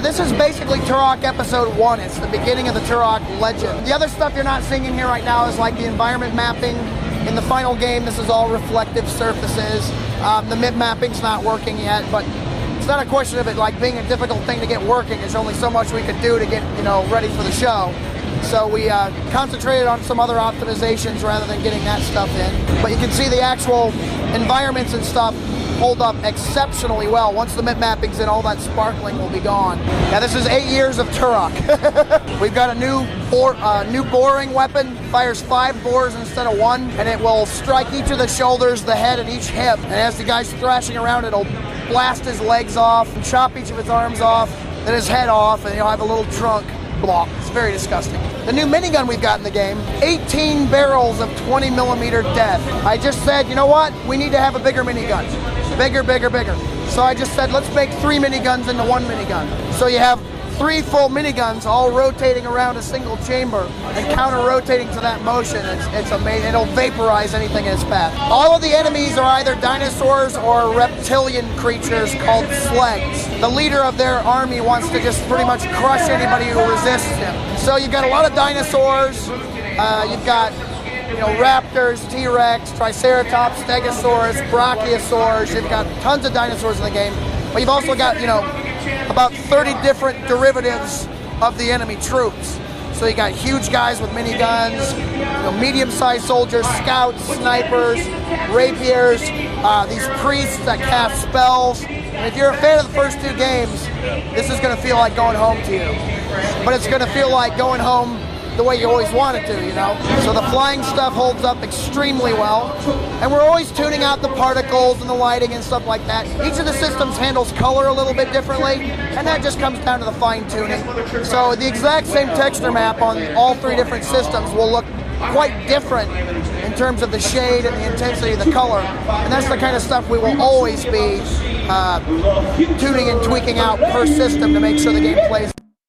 This is basically Turok episode 1. It's the beginning of the Turok legend. The other stuff you're not seeing in here right now is like the environment mapping. In the final game, this is all reflective surfaces. The mid mapping's not working yet, but it's not a question of it like being a difficult thing to get working. There's only so much we could do to get, ready for the show. So we concentrated on some other optimizations rather than getting that stuff in. But you can see the actual environments and stuff hold up exceptionally well. Once the mid mapping's in, all that sparkling will be gone. Now this is 8 years of Turok. We've got a new boring weapon, fires 5 bores instead of 1, and it will strike each of the shoulders, the head, and each hip. And as the guy's thrashing around, it'll blast his legs off, and chop each of his arms off, then his head off, and he'll have a little trunk. Blah. It's very disgusting. The new minigun we've got in the game, 18 barrels of 20mm death. I just said, you know what? We need to have a bigger minigun. Bigger, bigger, bigger. So I just said, let's make 3 miniguns into 1 minigun. So you have 3 full miniguns all rotating around a single chamber and counter-rotating to that motion. It's amazing. It'll vaporize anything in its path. All of the enemies are either dinosaurs or reptilian creatures called slugs. The leader of their army wants to just pretty much crush anybody who resists him. So you've got a lot of dinosaurs. You've got raptors, T-Rex, Triceratops, Stegosaurus, Brachiosaurs. You've got tons of dinosaurs in the game. But you've also got, about 30 different derivatives of the enemy troops. So you got huge guys with miniguns, medium-sized soldiers, scouts, snipers, rapiers, these priests that cast spells. And if you're a fan of the first 2 games, this is going to feel like going home to you. But it's going to feel like going home the way you always wanted to, So the flying stuff holds up extremely well. And we're always tuning out the particles and the lighting and stuff like that. Each of the systems handles color a little bit differently, and that just comes down to the fine tuning. So the exact same texture map on all 3 different systems will look quite different in terms of the shade and the intensity of the color. And that's the kind of stuff we will always be tuning and tweaking out per system to make sure the game plays.